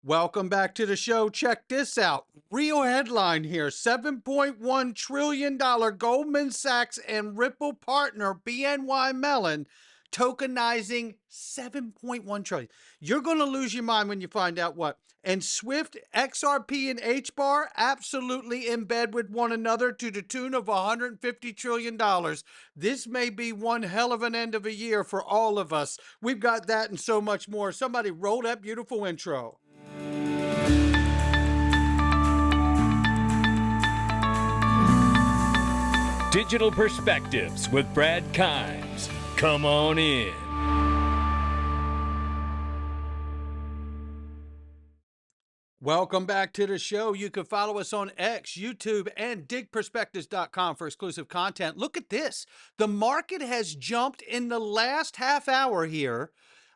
Welcome back to the show. Check this out. Real headline here. $7.1 trillion Goldman Sachs and Ripple partner BNYMellon tokenizing 7.1 trillion. You're going to lose your mind when you find out what. And Swift, XRP, and HBAR absolutely in bed with one another to the tune of $150 trillion. This may be one hell of an end of a year for all of us. We've got that and so much more. Somebody roll that beautiful intro. Digital Perspectives with Brad Kimes. Come on in. Welcome back to the show. You can follow us on X, YouTube, and DigPerspectives.com for exclusive content. Look at this. The market has jumped in the last half hour here.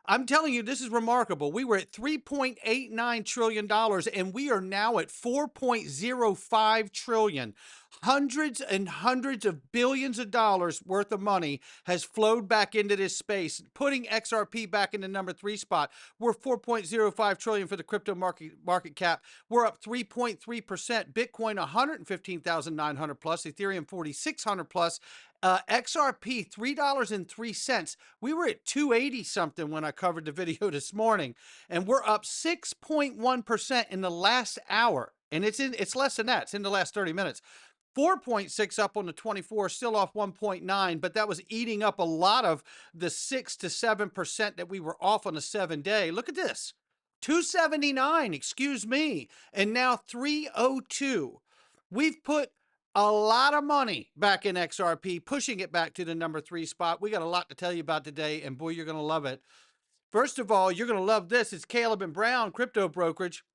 I'm telling you, this is remarkable. We were at $3.89 trillion, and we are now at $4.05 trillion. Hundreds and hundreds of billions of dollars worth of money has flowed back into this space, putting XRP back in the number 3 spot. We're 4.05 trillion for the crypto market cap. We're up 3.3%. Bitcoin 115,900 plus, Ethereum 4,600 plus. XRP $3.03. We were at 280 something when I covered the video this morning, and we're up 6.1% in the last hour. And it's less than that. It's in the last 30 minutes. 4.6 up on the 24, still off 1.9, but that was eating up a lot of the 6 to 7% that we were off on the 7-day. Look at this. 279, excuse me, and now 302. We've put a lot of money back in XRP, pushing it back to the number 3 spot. We got a lot to tell you about today, and boy, you're going to love it. First of all, you're going to love this. It's Caleb and Brown, Crypto Brokerage.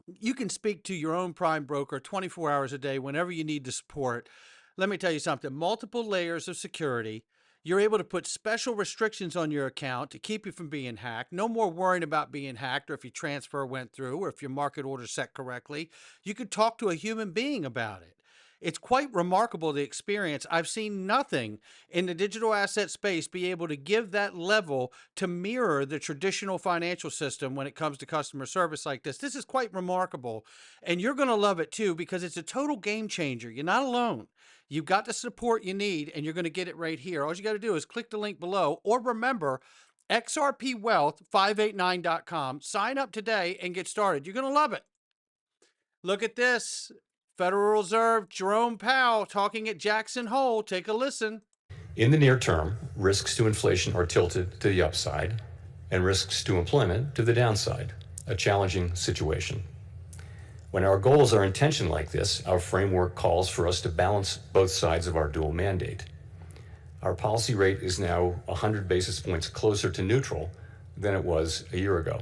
You can speak to your own prime broker 24 hours a day whenever you need the support. Let me tell you something. Multiple layers of security. You're able to put special restrictions on your account to keep you from being hacked. No more worrying about being hacked, or if your transfer went through, or if your market order set correctly. You could talk to a human being about it. It's quite remarkable, the experience. I've seen nothing in the digital asset space be able to give that level to mirror the traditional financial system when it comes to customer service like this. This is quite remarkable, and you're going to love it too, because it's a total game changer. You're not alone. You've got the support you need, and you're going to get it right here. All you got to do is click the link below, or remember, xrpwealth589.com. Sign up today and get started. You're going to love it. Look at this. Federal Reserve Jerome Powell talking at Jackson Hole. Take a listen. In the near term, risks to inflation are tilted to the upside and risks to employment to the downside, a challenging situation. When our goals are in tension like this, our framework calls for us to balance both sides of our dual mandate. Our policy rate is now 100 basis points closer to neutral than it was a year ago,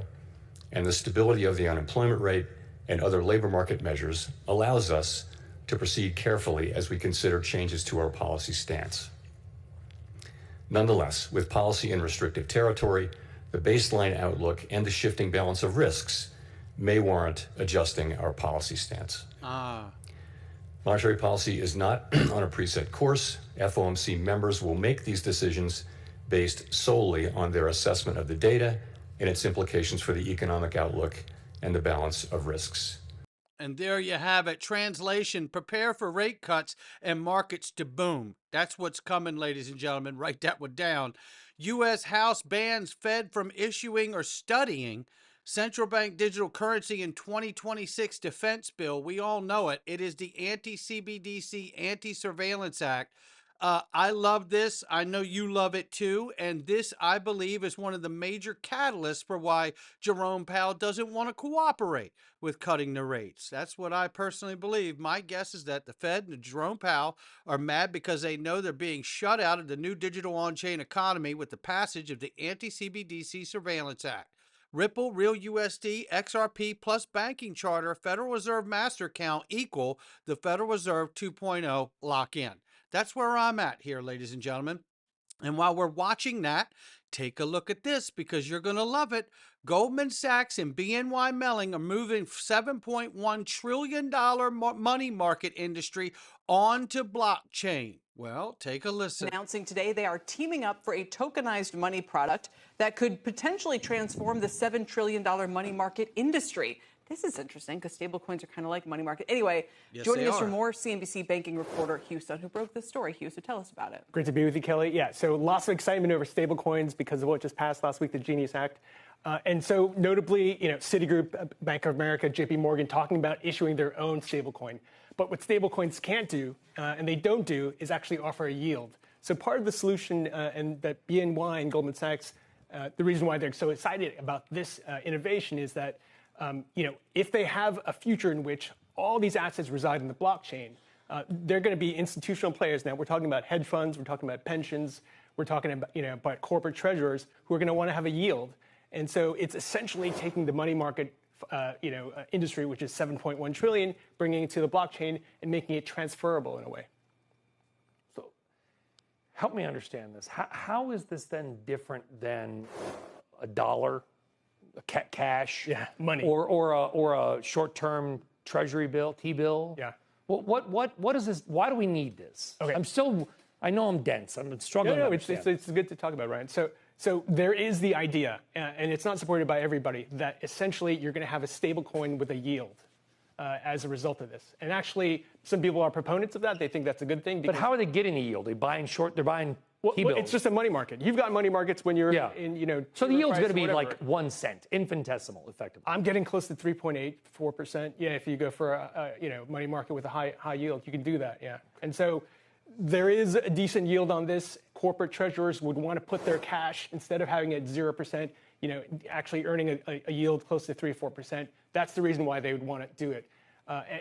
and the stability of the unemployment rate and other labor market measures allows us to proceed carefully as we consider changes to our policy stance. Nonetheless, with policy in restrictive territory, the baseline outlook and the shifting balance of risks may warrant adjusting our policy stance. Monetary policy is not on a preset course. FOMC members will make these decisions based solely on their assessment of the data and its implications for the economic outlook and the balance of risks. And there you have it. Translation: prepare for rate cuts and markets to boom. That's what's coming, ladies and gentlemen. Write that one down. U.S. House bans Fed from issuing or studying central bank digital currency in 2026 defense bill. We all know it. It is the Anti-CBDC Anti-Surveillance Act. I love this. I know you love it too. And this, I believe, is one of the major catalysts for why Jerome Powell doesn't want to cooperate with cutting the rates. That's what I personally believe. My guess is that the Fed and Jerome Powell are mad because they know they're being shut out of the new digital on-chain economy with the passage of the Anti-CBDC Surveillance Act. Ripple, Real USD, XRP plus banking charter, Federal Reserve master account equal the Federal Reserve 2.0 lock-in. That's where I'm at here, ladies and gentlemen. And while we're watching that, take a look at this because you're going to love it. Goldman Sachs and BNYMellon are moving $7.1 trillion money market industry onto blockchain. Well, take a listen. Announcing today they are teaming up for a tokenized money product that could potentially transform the $7 trillion money market industry. This is interesting because stablecoins are kind of like money market. Anyway, Yes, joining they us for are. more, CNBC banking reporter Hugh Sun, who broke this story. Hugh, so tell us about it. Great to be with you, Kelly. Yeah, so lots of excitement over stablecoins because of what just passed last week, the Genius Act. And so notably, Citigroup, Bank of America, JP Morgan talking about issuing their own stablecoin. But what stablecoins can't do, and they don't do, is actually offer a yield. So part of the solution, and that BNY and Goldman Sachs, the reason why they're so excited about this innovation is that, if they have a future in which all these assets reside in the blockchain, they're going to be institutional players. Now we're talking about hedge funds, we're talking about pensions, we're talking about, about corporate treasurers who are going to want to have a yield. And so it's essentially taking the money market industry, which is 7.1 trillion, bringing it to the blockchain and making it transferable in a way. So help me understand this. How is this then different than a dollar, cash, money, or a short-term treasury bill, T-bill? Yeah. What is this? Why do we need this? Okay. I know I'm dense. I'm struggling. No, it's good to talk about, Ryan. So there is the idea, and it's not supported by everybody, that essentially you're going to have a stable coin with a yield as a result of this. And actually, some people are proponents of that. They think that's a good thing. But how are they getting a yield? They're buying T-bills. Well, it's just a money market. You've got money markets when you're in, So the yield's going to be like 1 cent, infinitesimal, effectively. I'm getting close to 3.84%. Yeah, if you go for a money market with a high yield, you can do that. Yeah, and so there is a decent yield on this. Corporate treasurers would want to put their cash, instead of having it at 0%, actually earning a yield close to 3-4%. That's the reason why they would want to do it.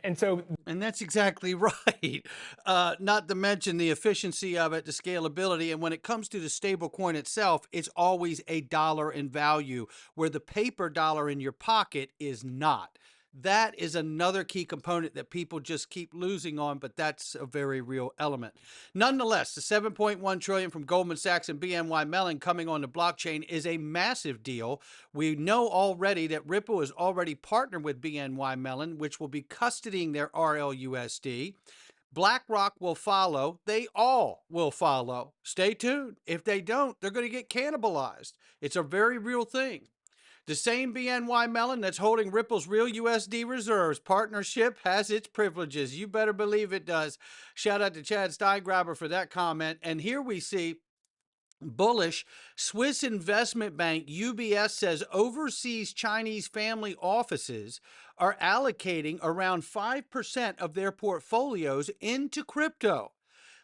And that's exactly right. Not to mention the efficiency of it, the scalability. And when it comes to the stable coin itself, it's always a dollar in value, where the paper dollar in your pocket is not. That is another key component that people just keep losing on, but that's a very real element. Nonetheless, the 7.1 trillion from Goldman Sachs and BNYMellon coming on the blockchain is a massive deal. We know already that Ripple is already partnered with BNYMellon, which will be custodying their RLUSD. BlackRock will follow. They all will follow. Stay tuned. If they don't, they're going to get cannibalized. It's a very real thing. The same BNYMellon that's holding Ripple's real USD reserves partnership has its privileges. You better believe it does. Shout out to Chad Steingraber for that comment. And here we see bullish. Swiss investment bank UBS says overseas Chinese family offices are allocating around 5% of their portfolios into crypto.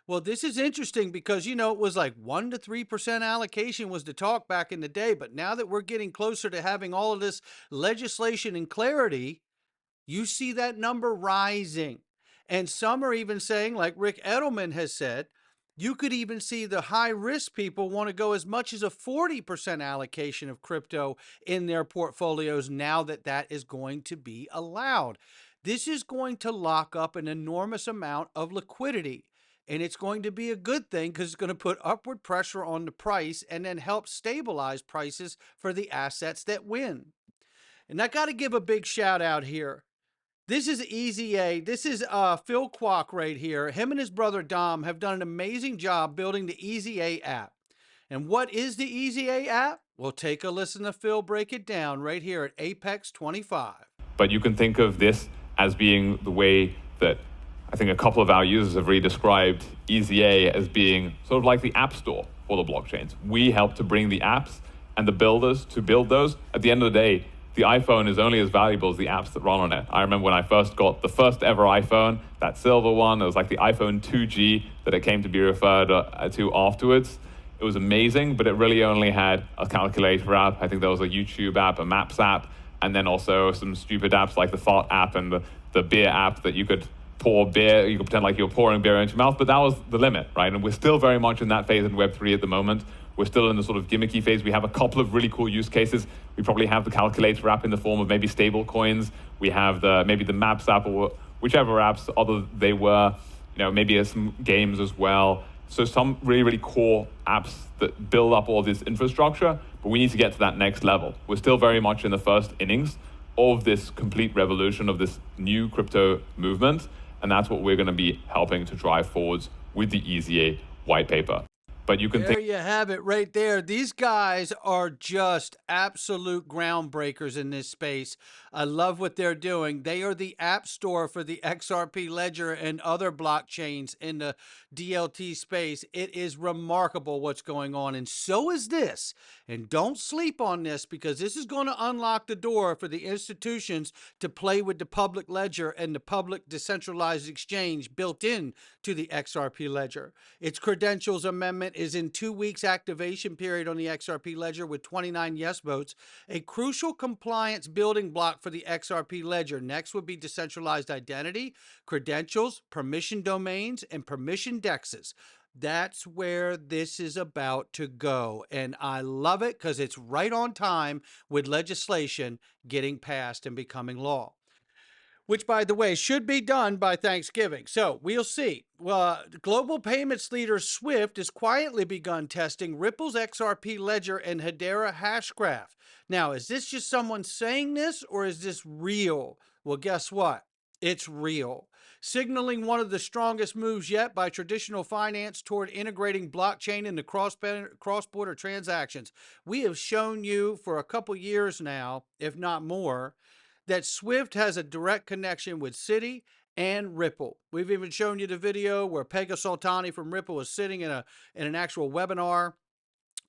Well, this is interesting because, it was like 1 to 3% allocation was the talk back in the day. But now that we're getting closer to having all of this legislation and clarity, you see that number rising. And some are even saying, like Rick Edelman has said, you could even see the high-risk people want to go as much as a 40% allocation of crypto in their portfolios now that that is going to be allowed. This is going to lock up an enormous amount of liquidity. And it's going to be a good thing because it's going to put upward pressure on the price and then help stabilize prices for the assets that win. And I got to give a big shout out here. This is EZA. This is Phil Kwok right here. Him and his brother Dom have done an amazing job building the EZA app. And what is the EZA app? Well, take a listen to Phil break it down right here at Apex 25. But you can think of this as being the way that I think a couple of our users have really described EZA as being sort of like the app store for the blockchains. We help to bring the apps and the builders to build those. At the end of the day, the iPhone is only as valuable as the apps that run on it. I remember when I first got the first ever iPhone, that silver one, it was like the iPhone 2G that it came to be referred to afterwards. It was amazing, but it really only had a calculator app. I think there was a YouTube app, a Maps app, and then also some stupid apps like the Fart app and the beer app that you could pour beer, you could pretend like you're pouring beer into your mouth, but that was the limit, right? And we're still very much in that phase in Web3 at the moment. We're still in the sort of gimmicky phase. We have a couple of really cool use cases. We probably have the calculator app in the form of maybe stable coins. We have maybe the Maps app or whichever apps other they were, maybe some games as well. So some really, really core apps that build up all this infrastructure, but we need to get to that next level. We're still very much in the first innings of this complete revolution of this new crypto movement. And that's what we're going to be helping to drive forwards with the EZA white paper. But you can There think you have it right there. These guys are just absolute groundbreakers in this space. I love what they're doing. They are the app store for the XRP ledger and other blockchains in the DLT space. It is remarkable what's going on, and so is this. And don't sleep on this, because this is going to unlock the door for the institutions to play with the public ledger and the public decentralized exchange built in to the XRP ledger. Its Credentials Amendment is in 2 weeks activation period on the XRP ledger with 29 yes votes, a crucial compliance building block for the XRP ledger. Next would be decentralized identity, credentials, permission domains, and permission dexes. That's where this is about to go. And I love it because it's right on time with legislation getting passed and becoming law, which, by the way, should be done by Thanksgiving. So we'll see. Global payments leader Swift has quietly begun testing Ripple's XRP ledger and Hedera hashgraph. Now, is this just someone saying this, or is this real? Well, guess what? It's real, signaling one of the strongest moves yet by traditional finance toward integrating blockchain into cross-border transactions. We have shown you for a couple years now, if not more, that Swift has a direct connection with Citi and Ripple. We've even shown you the video where Pegah Soltani from Ripple is sitting in an actual webinar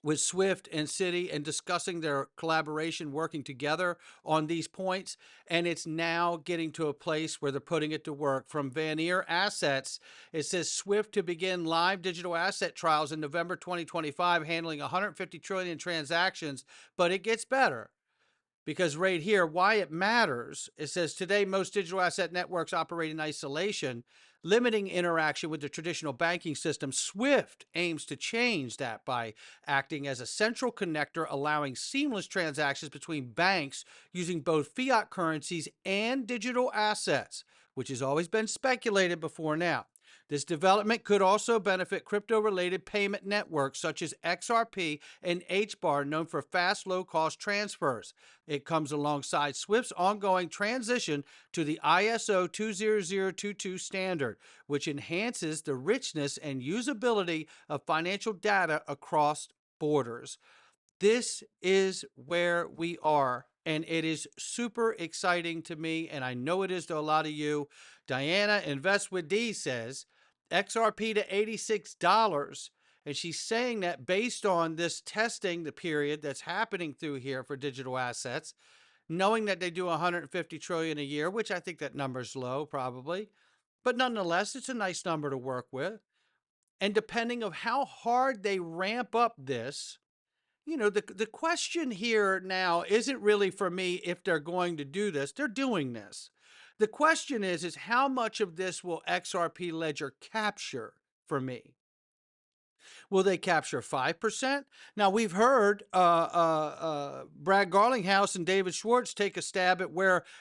with Swift and Citi and discussing their collaboration, working together on these points. And it's now getting to a place where they're putting it to work. From Vanir Assets, it says Swift to begin live digital asset trials in November 2025, handling 150 trillion transactions. But it gets better. Because right here, why it matters, it says today most digital asset networks operate in isolation, limiting interaction with the traditional banking system. Swift aims to change that by acting as a central connector, allowing seamless transactions between banks using both fiat currencies and digital assets, which has always been speculated before now. This development could also benefit crypto-related payment networks such as XRP and HBAR, known for fast, low-cost transfers. It comes alongside Swift's ongoing transition to the ISO 20022 standard, which enhances the richness and usability of financial data across borders. This is where we are, and it is super exciting to me, and I know it is to a lot of you. Diana, Invest with D, says XRP to $86, and she's saying that based on this testing, the period that's happening through here for digital assets, knowing that they do 150 trillion a year, which I think that number's low probably, but nonetheless, it's a nice number to work with. And depending on how hard they ramp up this, the question here now isn't really for me if they're going to do this. They're doing this. The question is how much of this will XRP Ledger capture for me? Will they capture 5%? Now, we've heard Brad Garlinghouse and David Schwartz take a stab at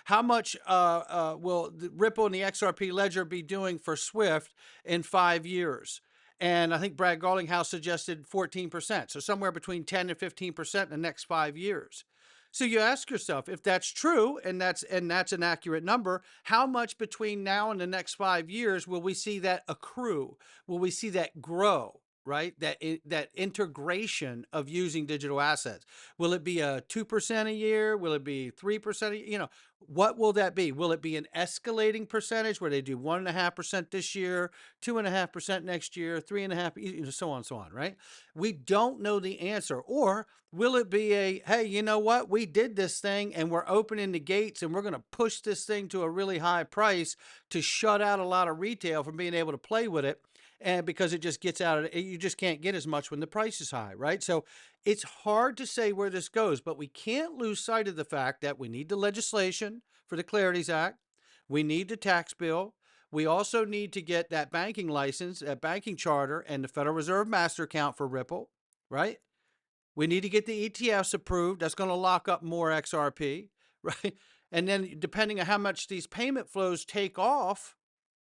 how much will the Ripple and the XRP Ledger be doing for Swift in 5 years. And I think Brad Garlinghouse suggested 14%. So somewhere between 10 and 15% in the next 5 years. So you ask yourself, if that's true, and that's an accurate number, how much between now and the next 5 years will we see that accrue? Will we see that grow? Right? That integration of using digital assets. Will it be a 2% a year? Will it be 3% a year? What will that be? Will it be an escalating percentage where they do 1.5% this year, 2.5% next year, 3.5%, so on and so on, right? We don't know the answer. Or will it be hey, you know what? We did this thing and we're opening the gates and we're going to push this thing to a really high price to shut out a lot of retail from being able to play with it. And because it just gets out of it, you just can't get as much when the price is high, right? So it's hard to say where this goes, but we can't lose sight of the fact that we need the legislation for the Clarities Act. We need the tax bill. We also need to get that banking license, that banking charter, and the Federal Reserve master account for Ripple, right? We need to get the ETFs approved. That's going to lock up more XRP, right? And then depending on how much these payment flows take off,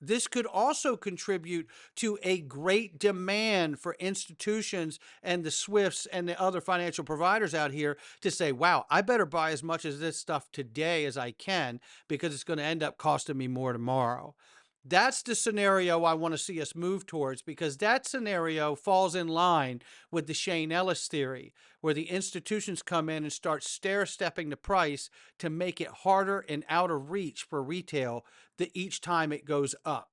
this could also contribute to a great demand for institutions and the Swifts and the other financial providers out here to say, wow, I better buy as much of this stuff today as I can because it's going to end up costing me more tomorrow. That's the scenario I want to see us move towards, because that scenario falls in line with the Shane Ellis theory, where the institutions come in and start stair-stepping the price to make it harder and out of reach for retail each time it goes up.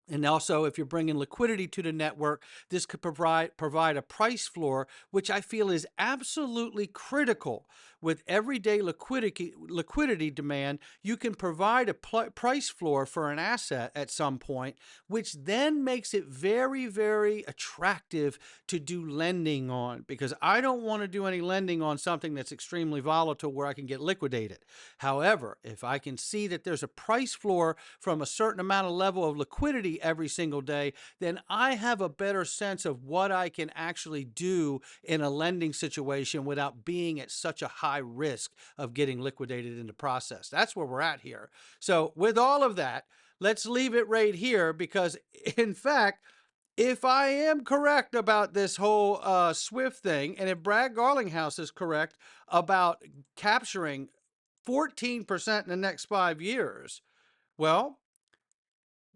And also, if you're bringing liquidity to the network, this could provide a price floor, which I feel is absolutely critical. With everyday liquidity demand, you can provide a price floor for an asset at some point, which then makes it very, very attractive to do lending on, because I don't want to do any lending on something that's extremely volatile where I can get liquidated. However, if I can see that there's a price floor from a certain amount of level of liquidity every single day, then I have a better sense of what I can actually do in a lending situation without being at such a high risk of getting liquidated in the process. That's where we're at here. So with all of that, let's leave it right here, because in fact, if I am correct about this whole SWIFT thing, and if Brad Garlinghouse is correct about capturing 14% in the next 5 years, well,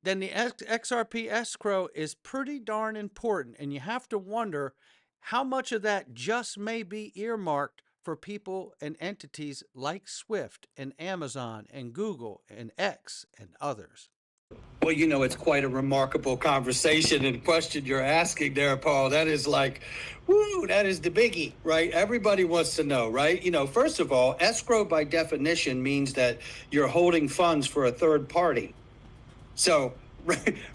then the XRP escrow is pretty darn important. And you have to wonder how much of that just may be earmarked for people and entities like Swift and Amazon and Google and X and others. Well, you know, it's quite a remarkable conversation and question you're asking there, Paul. That is like, woo, that is the biggie, right? Everybody wants to know, right? You know, first of all, escrow by definition means that you're holding funds for a third party. So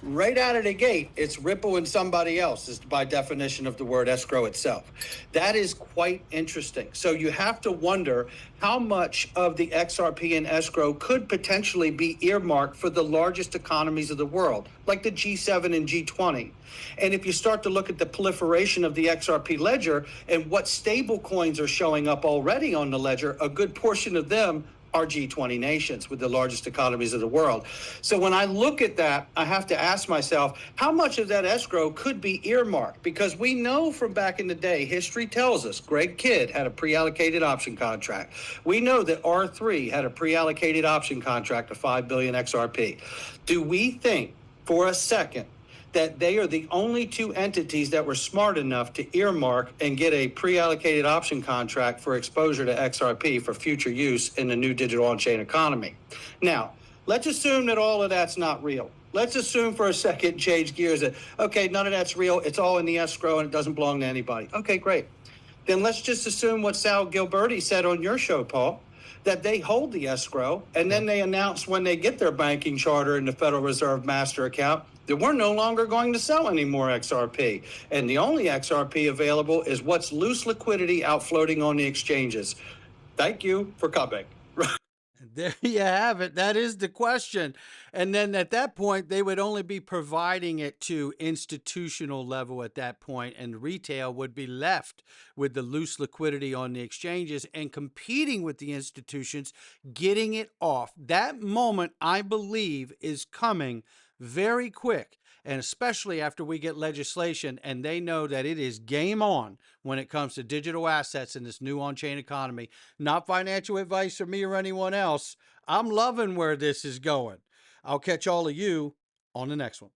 right out of the gate, it's Ripple and somebody else is by definition of the word escrow itself. That is quite interesting. So you have to wonder how much of the XRP and escrow could potentially be earmarked for the largest economies of the world, like the G7 and G20. And if you start to look at the proliferation of the XRP ledger and what stable coins are showing up already on the ledger, a good portion of them are G20 nations with the largest economies of the world. So when I look at that, I have to ask myself, how much of that escrow could be earmarked? Because we know from back in the day, history tells us Greg Kidd had a pre-allocated option contract. We know that R3 had a pre-allocated option contract of 5 billion XRP. Do we think for a second that they are the only two entities that were smart enough to earmark and get a pre-allocated option contract for exposure to XRP for future use in the new digital on-chain economy? Now, let's assume that all of that's not real. Let's assume for a second, change gears, that, okay, none of that's real. It's all in the escrow and it doesn't belong to anybody. Okay, great. Then let's just assume what Sal Gilberti said on your show, Paul, that they hold the escrow and then they announce when they get their banking charter in the Federal Reserve master account that we're no longer going to sell any more XRP. And the only XRP available is what's loose liquidity out floating on the exchanges. Thank you for coming. There you have it. That is the question. And then at that point, they would only be providing it to institutional level at that point, and retail would be left with the loose liquidity on the exchanges and competing with the institutions, getting it off. That moment, I believe, is coming very quick. And especially after we get legislation and they know that it is game on when it comes to digital assets in this new on-chain economy. Not financial advice from me or anyone else. I'm loving where this is going. I'll catch all of you on the next one.